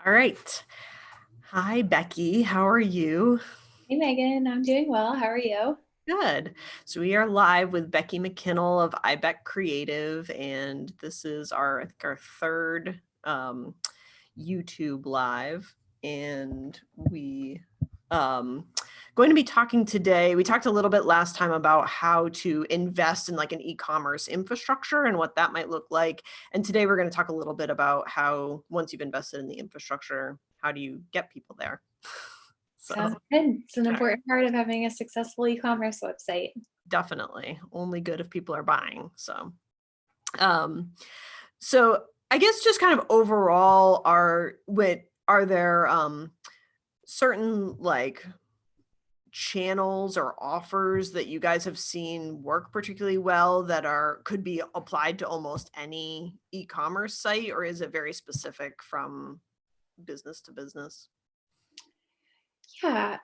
All right. Hi, Becky. How are you? Hey Megan, I'm doing well. How are you? Good. So we are live with Becky McKinnell of iBeck Creative, and this is our third YouTube live, and we going to be talking today. We talked a little bit last time about how to invest in like an e-commerce infrastructure and what that might look like. And today we're going to talk a little bit about how once you've invested in the infrastructure, how do you get people there? So Sounds good. It's an important part of having a successful e-commerce website. definitely only good if people are buying. Um, so I guess just kind of overall are there certain like channels or offers that you guys have seen work particularly well that could be applied to almost any e-commerce site, or is it very specific from business to business? Yeah,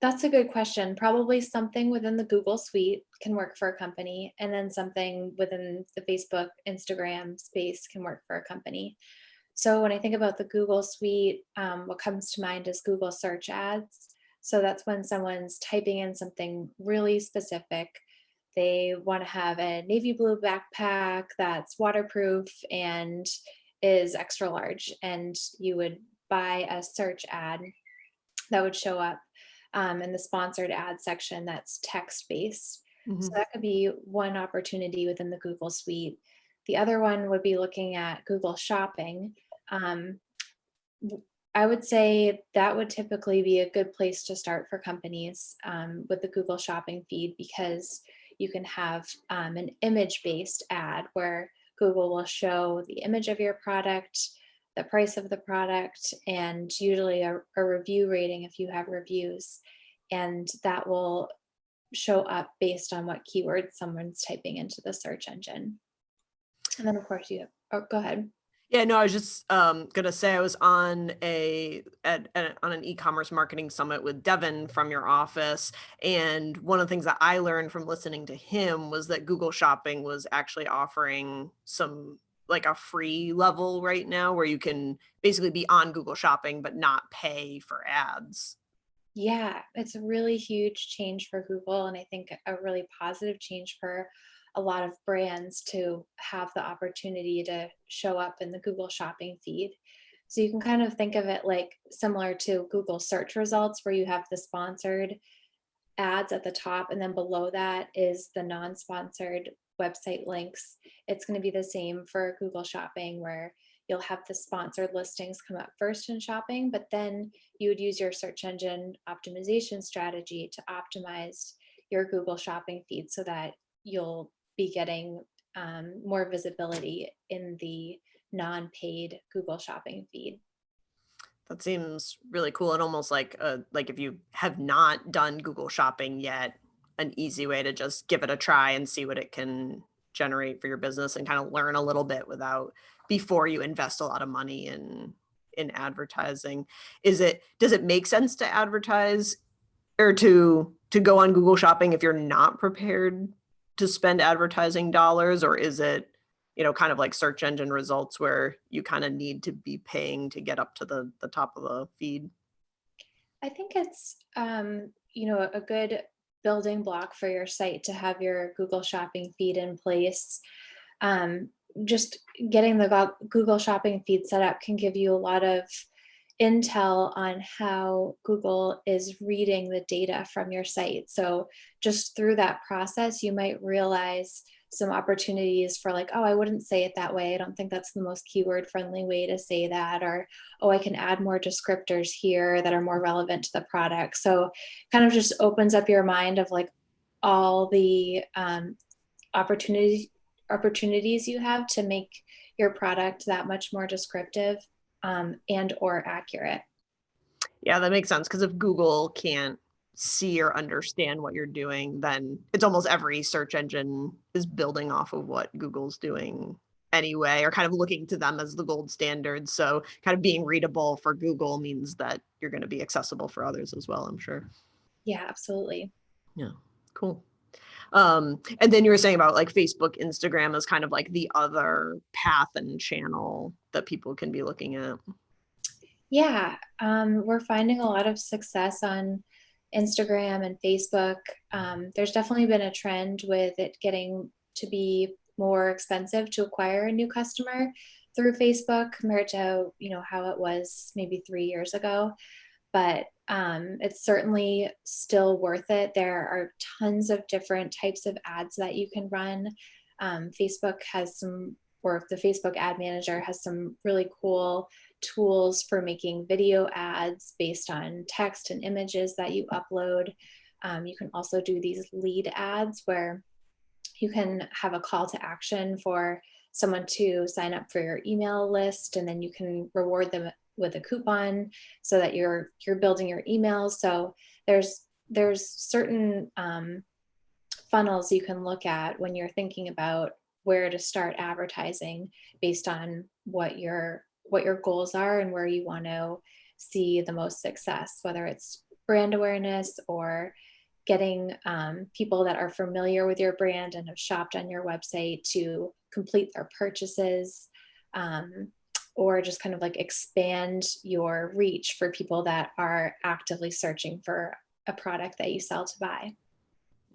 that's a good question. Probably something within the Google suite can work for a company, and then something within the Facebook, Instagram space can work for a company. So when I think about the Google suite, what comes to mind is Google search ads. So that's when someone's typing in something really specific. They want to have a navy blue backpack that's waterproof and is extra large. And you would buy a search ad that would show up in the sponsored ad section that's text based. So Mhm. that could be one opportunity within the Google suite. The other one would be looking at Google Shopping. Um, I would say that would typically be a good place to start for companies with the Google Shopping feed because you can have an image based ad where Google will show the image of your product, the price of the product, and usually a review rating if you have reviews. And that will show up based on what keywords someone's typing into the search engine. And then, of course, you have, oh, go ahead. Yeah, no, I was just gonna say I was on on an e-commerce marketing summit with Devin from your office, and one of the things that I learned from listening to him was that Google Shopping was actually offering some like a free level right now where you can basically be on Google Shopping but not pay for ads. Yeah, it's a really huge change for Google, and I think a really positive change for a lot of brands to have the opportunity to show up in the Google Shopping feed. So you can kind of think of it like similar to Google search results, where you have the sponsored ads at the top, and then below that is the non sponsored website links. It's going to be the same for Google Shopping, where you'll have the sponsored listings come up first in shopping, but then you would use your search engine optimization strategy to optimize your Google Shopping feed so that you'll be getting more visibility in the non paid Google Shopping feed. That seems really cool and almost like if you have not done Google Shopping yet, an easy way to just give it a try and see what it can generate for your business and kind of learn a little bit without before you invest a lot of money in advertising. Does it make sense to advertise or to go on Google Shopping if you're not prepared to spend advertising dollars, or is it, kind of like search engine results where you kind of need to be paying to get up to the top of the feed? I think it's a good building block for your site to have your Google Shopping feed in place. Um, just getting the Google Shopping feed set up can give you a lot of intel on how Google is reading the data from your site. So just through that process, you might realize some opportunities for like, oh, I wouldn't say it that way. I don't think that's the most keyword friendly way to say that. Or, oh, I can add more descriptors here that are more relevant to the product. So kind of just opens up your mind of like all the opportunities opportunities you have to make your product that much more descriptive and or accurate. Yeah, that makes sense because if Google can't see or understand what you're doing, then it's almost every search engine is building off of what Google's doing anyway, or kind of looking to them as the gold standard. So kind of being readable for Google means that you're going to be accessible for others as well, I'm sure. Yeah, absolutely. Yeah, cool. And then you were saying about like Facebook, Instagram is kind of like the other path and channel that people can be looking at. Yeah, we're finding a lot of success on Instagram and Facebook. There's definitely been a trend with it getting to be more expensive to acquire a new customer through Facebook compared to how it was maybe 3 years ago. But it's certainly still worth it. There are tons of different types of ads that you can run. Facebook has some, or the Facebook ad manager has some really cool tools for making video ads based on text and images that you upload. You can also do these lead ads where you can have a call to action for someone to sign up for your email list, and then you can reward them with a coupon so that you're building your emails. So there's certain funnels you can look at when you're thinking about where to start advertising based on what your goals are and where you want to see the most success, whether it's brand awareness or getting people that are familiar with your brand and have shopped on your website to complete their purchases, um, or just kind of like expand your reach for people that are actively searching for a product that you sell to buy.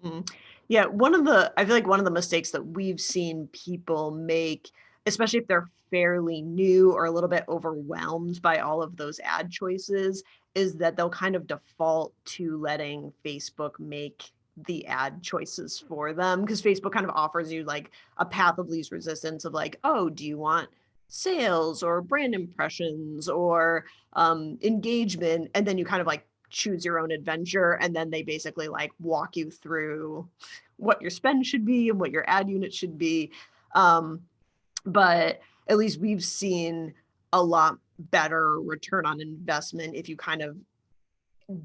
Mm. Yeah, I feel like one of the mistakes that we've seen people make, especially if they're fairly new or a little bit overwhelmed by all of those ad choices, is that they'll kind of default to letting Facebook make the ad choices for them, because Facebook kind of offers you like a path of least resistance of like, oh, do you want sales or brand impressions or engagement? And then you kind of like choose your own adventure, and then they basically like walk you through what your spend should be and what your ad unit should be. um, but at least we've seen a lot better return on investment if you kind of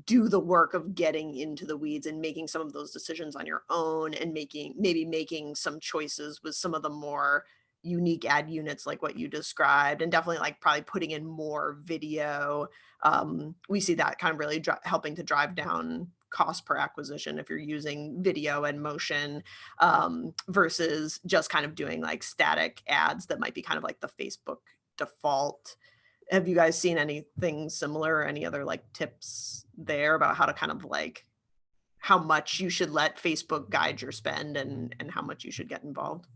do the work of getting into the weeds and making some of those decisions on your own, and making some choices with some of the more unique ad units like what you described, and definitely like probably putting in more video. We see that kind of really helping to drive down cost per acquisition if you're using video and motion, versus just kind of doing like static ads that might be kind of like the Facebook default. Have you guys seen anything similar, or any other like tips there about how to kind of like how much you should let Facebook guide your spend, and how much you should get involved?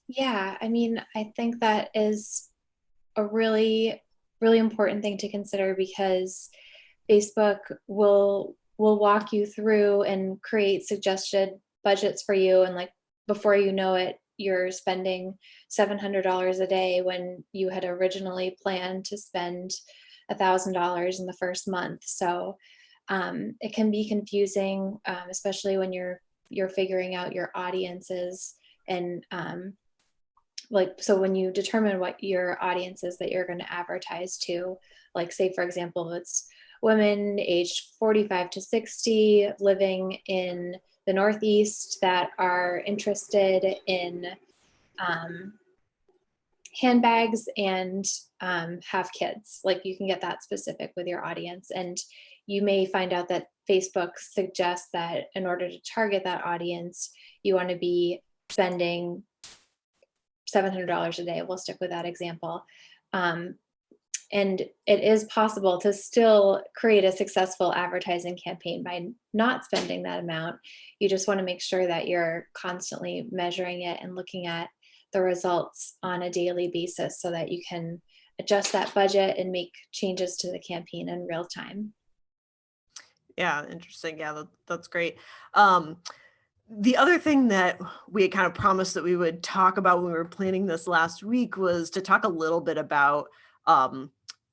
Yeah, I mean, I think that is a really, really important thing to consider because Facebook will walk you through and create suggested budgets for you, and like before you know it, you're spending $700 a day when you had originally planned to spend $1,000 in the first month. So it can be confusing, especially when you're figuring out your audiences and like, so when you determine what your audience is that you're going to advertise to, like say for example it's women aged 45 to 60 living in the Northeast that are interested in um, handbags and have kids, like you can get that specific with your audience, and you may find out that Facebook suggests that in order to target that audience you want to be spending $700 a day. We'll stick with that example. Um, and it is possible to still create a successful advertising campaign by not spending that amount. You just want to make sure that you're constantly measuring it and looking at the results on a daily basis so that you can adjust that budget and make changes to the campaign in real time. Yeah, interesting. Yeah, that's great. Um, the other thing that we had kind of promised that we would talk about when we were planning this last week was to talk a little bit about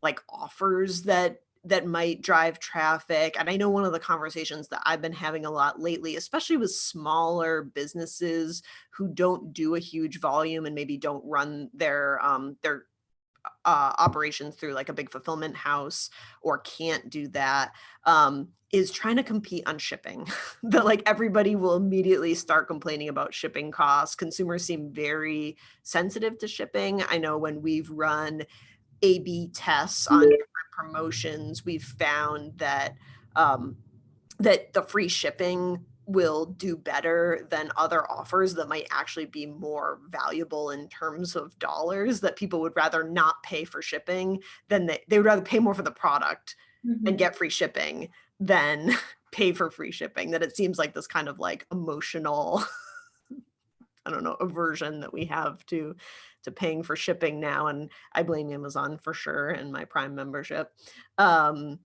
like offers that might drive traffic. And I know one of the conversations that I've been having a lot lately, especially with smaller businesses who don't do a huge volume and maybe don't run their operations through like a big fulfillment house, or can't do that, is trying to compete on shipping. That like everybody will immediately start complaining about shipping costs. Consumers seem very sensitive to shipping. I know when we've run A/B tests on different promotions, we've found that um, that the free shipping will do better than other offers that might actually be more valuable in terms of dollars, that people would rather not pay for shipping than they would rather pay more for the product and Mhm. get free shipping than pay for free shipping. That it seems like this kind of like emotional, I don't know, aversion that we have to paying for shipping now, and I blame Amazon for sure and my Prime membership. Um,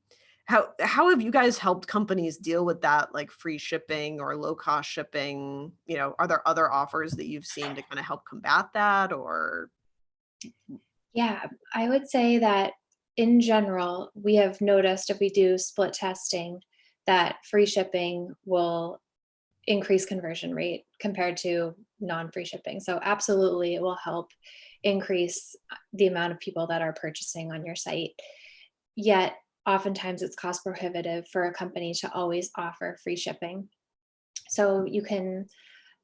how have you guys helped companies deal with that, like free shipping or low cost shipping? You know, are there other offers that you've seen to kind of help combat that or Yeah, I would say that in general, we have noticed if we do split testing that free shipping will increase conversion rate compared to non-free shipping. So absolutely it will help increase the amount of people that are purchasing on your site. Yet oftentimes it's cost prohibitive for a company to always offer free shipping. So you can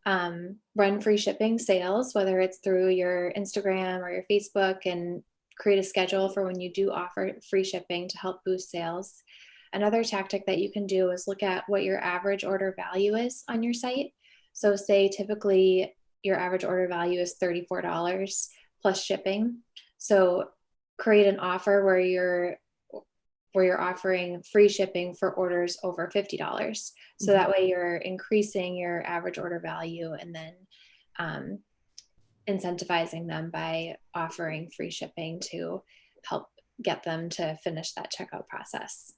run free shipping sales, whether it's through your Instagram or your Facebook, and create a schedule for when you do offer free shipping to help boost sales. Another tactic that you can do is look at what your average order value is on your site. So, say typically your average order value is $34 plus shipping. So, create an offer where you're offering free shipping for orders over $50. So Mhm. that way you're increasing your average order value and then um, incentivizing them by offering free shipping to help get them to finish that checkout process.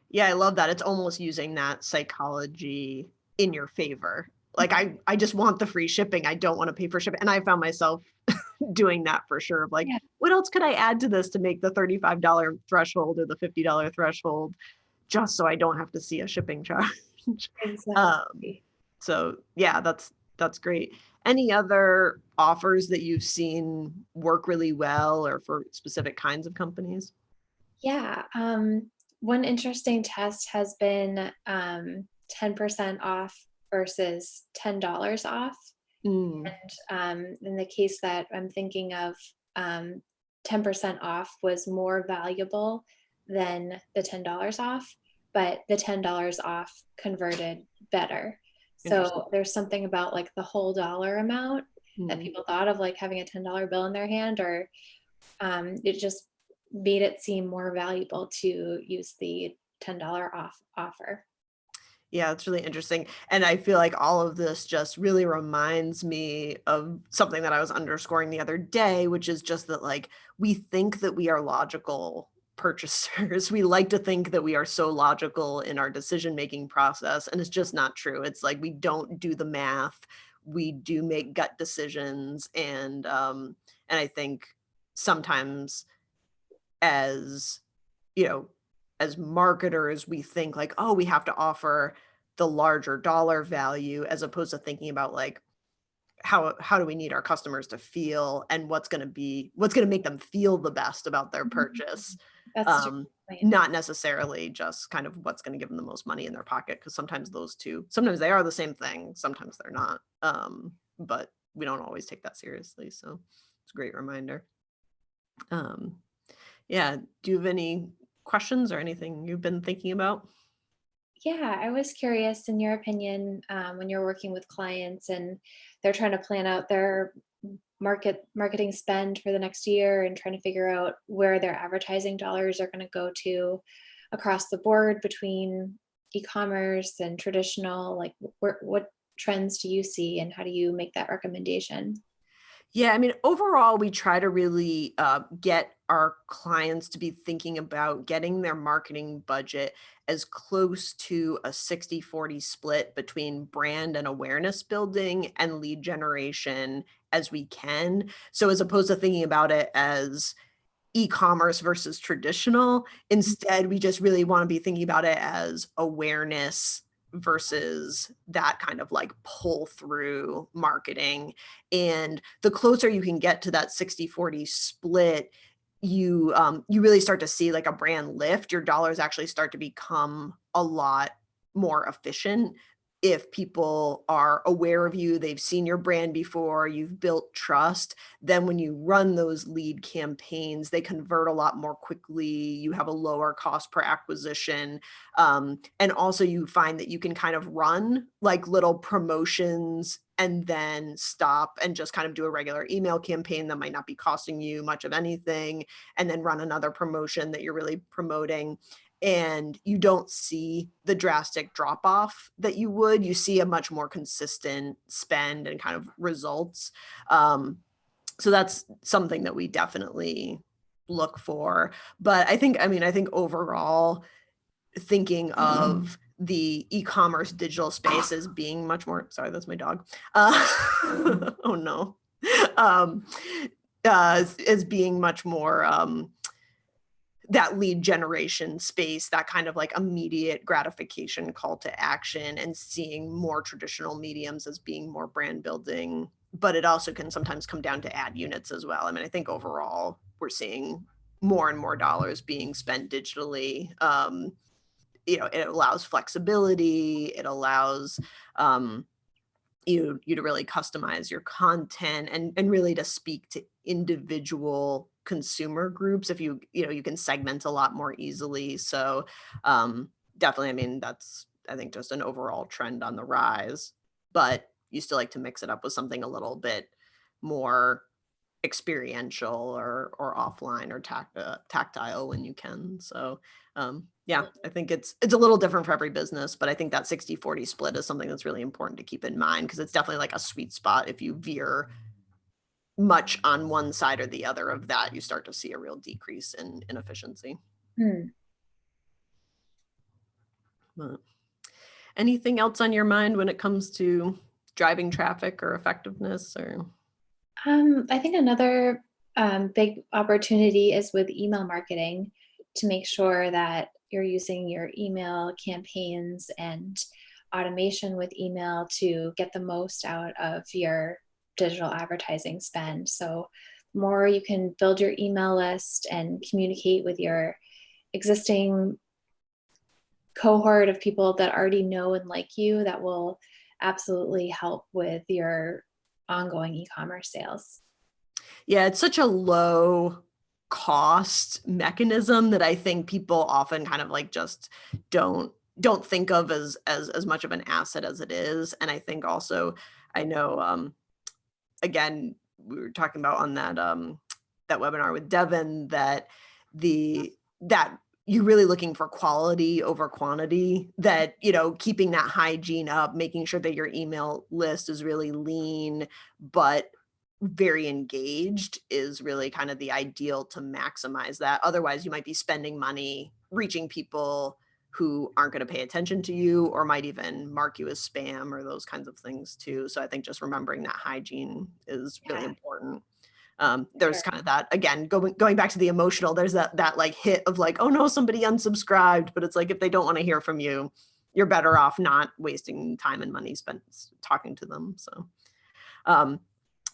Yeah, I love that. It's almost using that psychology in your favor. Like I just want the free shipping. I don't want to pay for shipping. And I found myself doing that for sure. Of like, Yeah, what else could I add to this to make the $35 threshold or the $50 threshold just so I don't have to see a shipping charge? Um, exactly. so yeah, that's great. Any other offers that you've seen work really well or for specific kinds of companies? Yeah. One interesting test has been 10% off versus $10 off. Mm, In the case that I'm thinking of, 10% off was more valuable than the $10 off, but the $10 off converted better. interesting. So there's something about like the whole dollar amount that Mm. people thought of, like having a $10 bill in their hand, or it just made it seem more valuable to use the $10 off offer. Yeah, it's really interesting. And I feel like all of this just really reminds me of something that I was underscoring the other day, which is just that like we think that we are logical purchasers. We like to think that we are so logical in our decision-making process, and it's just not true. It's like we don't do the math. We do make gut decisions and I think sometimes as you know, as marketers, we think like, oh, we have to offer the larger dollar value as opposed to thinking about like how do we need our customers to feel and what's going to make them feel the best about their Mhm. purchase. That's such a Um, good point. not necessarily just kind of what's going to give them the most money in their pocket because sometimes they are the same thing, sometimes they're not. But we don't always take that seriously. So it's a great reminder. Um, yeah. Do you have any questions or anything you've been thinking about? Yeah, I was curious, in your opinion, when you're working with clients and they're trying to plan out their marketing spend for the next year and trying to figure out where their advertising dollars are going to go to across the board between e-commerce and traditional, like what trends do you see and how do you make that recommendation? Yeah, I mean, overall, we try to really get our clients to be thinking about getting their marketing budget as close to a 60-40 split between brand and awareness building and lead generation as we can. So, as opposed to thinking about it as e-commerce versus traditional. Instead, we just really want to be thinking about it as awareness versus that kind of like pull through marketing. And the closer you can get to that 60-40 split, you really start to see like a brand lift. Your dollars actually start to become a lot more efficient if people are aware of you, they've seen your brand before, you've built trust, then when you run those lead campaigns, they convert a lot more quickly. You have a lower cost per acquisition. And also you find that you can kind of run like little promotions and then stop and just kind of do a regular email campaign that might not be costing you much of anything, and then run another promotion that you're really promoting, and you don't see the drastic drop off that you would. You see a much more consistent spend and kind of results. So that's something that we definitely look for. But I think overall, thinking of the e-commerce digital space as being much more, sorry, that's my dog. Oh no. Um, as being much more, that lead generation space, that kind of like immediate gratification call to action, and seeing more traditional mediums as being more brand building. But it also can sometimes come down to ad units as well. I mean, I think overall we're seeing more and more dollars being spent digitally. It allows flexibility. It allows you to really customize your content, and really to speak to individual consumer groups. If you can segment a lot more easily. So definitely, I mean, that's, I think, just an overall trend on the rise, but you still like to mix it up with something a little bit more experiential or offline or tactile when you can. So yeah, I think it's a little different for every business, but I think that 60/40 split is something that's really important to keep in mind, because it's definitely like a sweet spot. If you veer much on one side or the other of that, you start to see a real decrease in efficiency. Hmm. But anything else on your mind when it comes to driving traffic or effectiveness? Or I think another big opportunity is with email marketing, to make sure that you're using your email campaigns and automation with email to get the most out of your digital advertising spend. So, the more you can build your email list and communicate with your existing cohort of people that already know and like you, that will absolutely help with your ongoing e-commerce sales. yeah, it's such a low cost mechanism that I think people often kind of like just don't don't think of as much of an asset as it is. And I think also, I know, again, we were talking about on that webinar with Devin, that the that you're really looking for quality over quantity, that keeping that hygiene up, making sure that your email list is really lean but very engaged, is really kind of the ideal to maximize that. Otherwise, you might be spending money reaching people who aren't going to pay attention to you, or might even mark you as spam or those kinds of things too. So I think just remembering that hygiene is really Yeah, important. for There's sure. kind of that, again, going back to the emotional, there's that like hit of like, oh no, somebody unsubscribed. But it's like, if they don't want to hear from you, you're better off not wasting time and money spent talking to them. So um,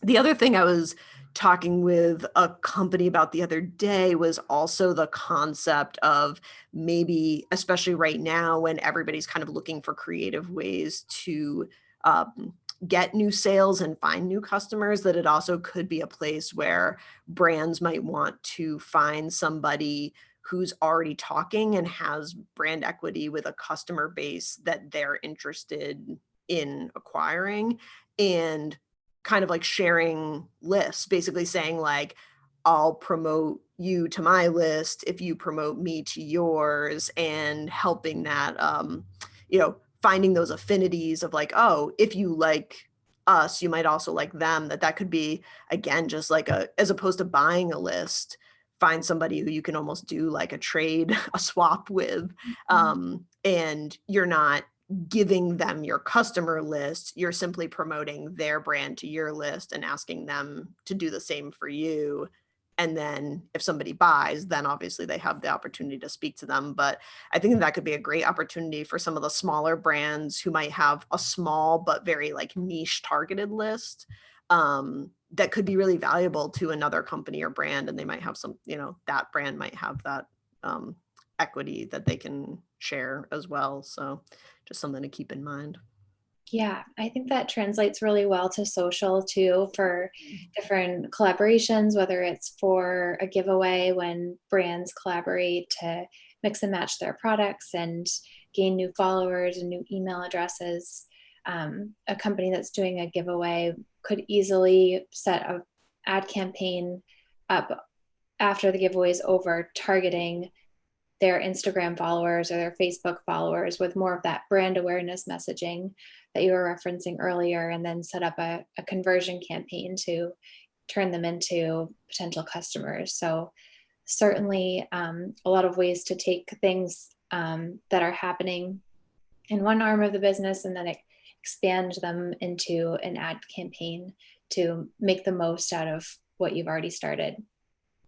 the other thing I was talking with a company about the other day was also the concept of, maybe, especially right now when everybody's kind of looking for creative ways to um, get new sales and find new customers, that it also could be a place where brands might want to find somebody who's already talking and has brand equity with a customer base that they're interested in acquiring, and kind of like sharing lists, basically saying like, I'll promote you to my list if you promote me to yours, and helping that, finding those affinities of like, oh, if you like us, you might also like them. That could be, again, just like as opposed to buying a list, find somebody who you can almost do like a trade, a swap with. Mhm. And you're not giving them your customer list, you're simply promoting their brand to your list and asking them to do the same for you. And then if somebody buys, then obviously they have the opportunity to speak to them. But I think that could be a great opportunity for some of the smaller brands who might have a small but very like niche targeted list, that could be really valuable to another company or brand. And they might have some, that brand might have that equity that they can share as well. So just something to keep in mind. Yeah, I think that translates really well to social too for different collaborations, whether it's for a giveaway when brands collaborate to mix and match their products and gain new followers and new email addresses. A company that's doing a giveaway could easily set a ad campaign up after the giveaway is over, targeting their Instagram followers or their Facebook followers with more of that brand awareness messaging that you were referencing earlier, and then set up a conversion campaign to turn them into potential customers. So, certainly a lot of ways to take things that are happening in one arm of the business and then expand them into an ad campaign to make the most out of what you've already started.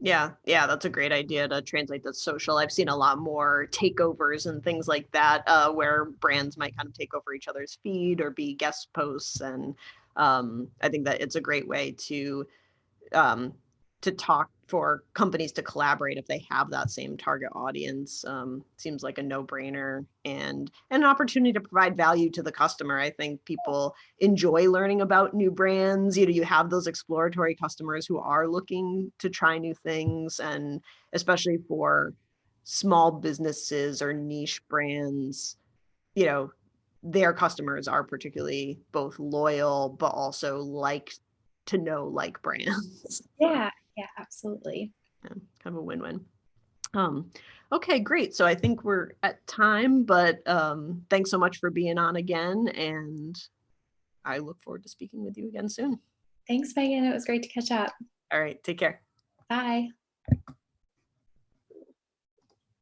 Yeah, yeah, that's a great idea to translate the social. I've seen a lot more takeovers and things like that, where brands might kind of take over each other's feed or be guest posts, and I think that it's a great way um, to talk for companies to collaborate if they have that same target audience. Seems like a no-brainer, and an opportunity to provide value to the customer. I think people enjoy learning about new brands. You have those exploratory customers who are looking to try new things, and especially for small businesses or niche brands, you know, their customers are particularly both loyal but also like to know like brands. Yeah, yeah, absolutely. Yeah, kind of a win-win. Um, okay, great. So I think we're at time, but thanks so much for being on again, and I look forward to speaking with you again soon. Thanks, Megan. It was great to catch up. All right, take care. Bye.